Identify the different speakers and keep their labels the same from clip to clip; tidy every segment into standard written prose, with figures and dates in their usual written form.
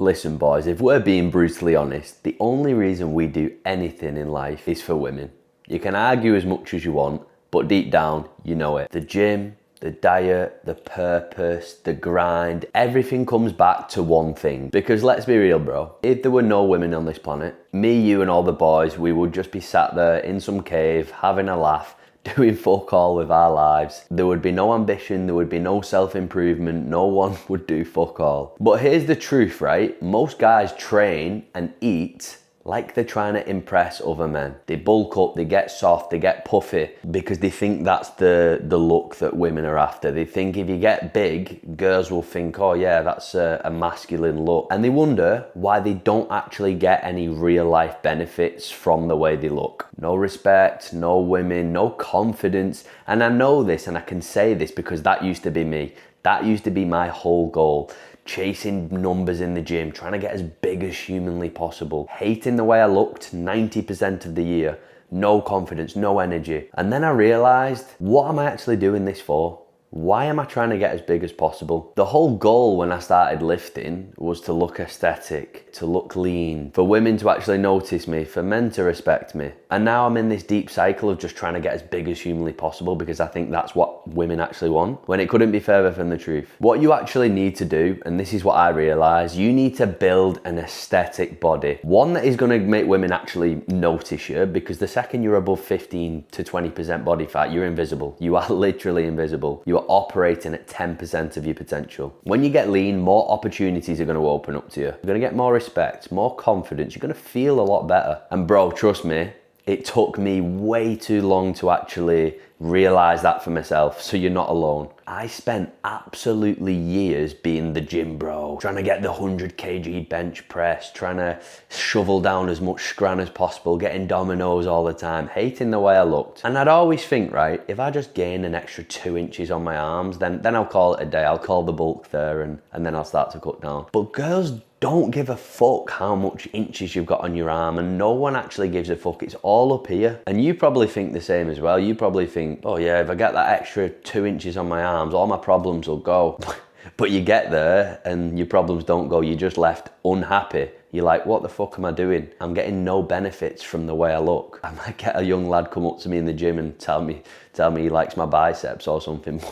Speaker 1: Listen, boys, if we're being brutally honest, the only reason we do anything in life is for women. You can argue as much as you want, but deep down, you know it. The gym, the diet, the purpose, the grind, everything comes back to one thing. Because let's be real, bro, if there were no women on this planet, me, you and all the boys, we would just be sat there in some cave, having a laugh, doing fuck all with our lives. There would be no ambition, there would be no self-improvement, no one would do fuck all. But here's the truth, right? Most guys train and eat like they're trying to impress other men. They bulk up, they get soft, they get puffy because they think that's the look that women are after. They think if you get big, girls will think, oh yeah, that's a masculine look. And they wonder why they don't actually get any real life benefits from the way they look. No respect, no women, no confidence. And I know this and I can say this because that used to be me. That used to be my whole goal. Chasing numbers in the gym, trying to get as big as humanly possible, hating the way I looked 90% of the year, no confidence, no energy. And then I realized, what am I actually doing this for? Why am I trying to get as big as possible? The whole goal when I started lifting was to look aesthetic, to look lean, for women to actually notice me, for men to respect me. And now I'm in this deep cycle of just trying to get as big as humanly possible because I think that's what women actually want, when it couldn't be further from the truth. What you actually need to do, and this is what I realized, you need to build an aesthetic body. One that is going to make women actually notice you, because the second you're above 15 to 20% body fat, you're invisible. You are literally invisible. You are operating at 10% of your potential. When you get lean, more opportunities are going to open up to you. You're going to get more respect, more confidence. You're going to feel a lot better. And bro, trust me, it took me way too long to actually realize that for myself, so you're not alone. I spent absolutely years being the gym bro, trying to get the 100 kg bench press, trying to shovel down as much scran as possible, getting dominoes all the time, hating the way I looked. And I'd always think, right, if I just gain an extra 2 inches on my arms, then I'll call it a day. I'll call the bulk there and then I'll start to cut down. But girls don't give a fuck how much inches you've got on your arm, and no one actually gives a fuck. It's all up here. And you probably think the same as well. You probably think, oh yeah, if I get that extra 2 inches on my arms, all my problems will go. But you get there and your problems don't go. You're just left unhappy. You're like, what the fuck am I doing? I'm getting no benefits from the way I look. I might get a young lad come up to me in the gym and tell me he likes my biceps or something.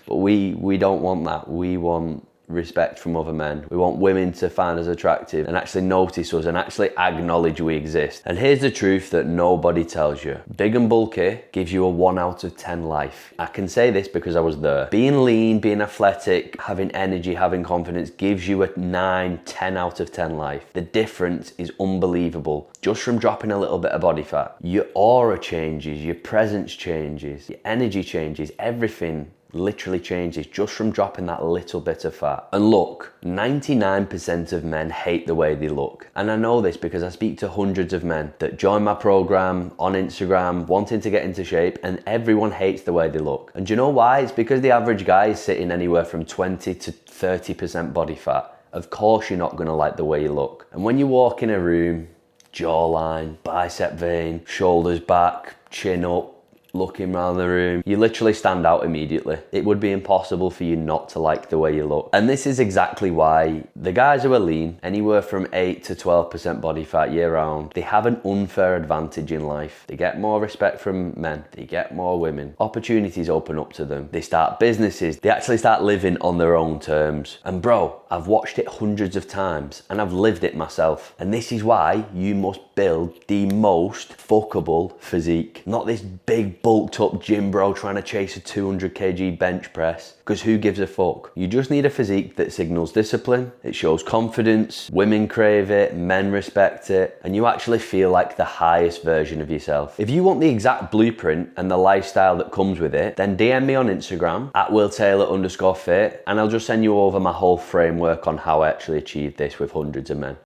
Speaker 1: But we don't want that. We want respect from other men. We want women to find us attractive and actually notice us and actually acknowledge we exist. And here's the truth that nobody tells you. Big and bulky gives you a 1 out of 10 life. I can say this because I was there. Being lean, being athletic, having energy, having confidence gives you a 9, 10 out of 10 life. The difference is unbelievable. Just from dropping a little bit of body fat. Your aura changes, your presence changes, your energy changes, everything literally changes just from dropping that little bit of fat. And look, 99% of men hate the way they look. And I know this because I speak to hundreds of men that join my program on Instagram, wanting to get into shape, and everyone hates the way they look. And do you know why? It's because the average guy is sitting anywhere from 20 to 30% body fat. Of course you're not gonna like the way you look. And when you walk in a room, jawline, bicep vein, shoulders back, chin up, looking around the room, you literally stand out immediately. It would be impossible for you not to like the way you look. And this is exactly why the guys who are lean, anywhere from 8 to 12% body fat year round, they have an unfair advantage in life. They get more respect from men, they get more women, opportunities open up to them, they start businesses, they actually start living on their own terms. And bro, I've watched it hundreds of times and I've lived it myself. And this is why you must build the most fuckable physique. Not this big bulked up gym bro trying to chase a 200 kg bench press, because who gives a fuck? You just need a physique that signals discipline, it shows confidence, women crave it, men respect it, and you actually feel like the highest version of yourself. If you want the exact blueprint and the lifestyle that comes with it, then DM me on Instagram at willtaylor_fit and I'll just send you over my whole framework on how I actually achieved this with hundreds of men.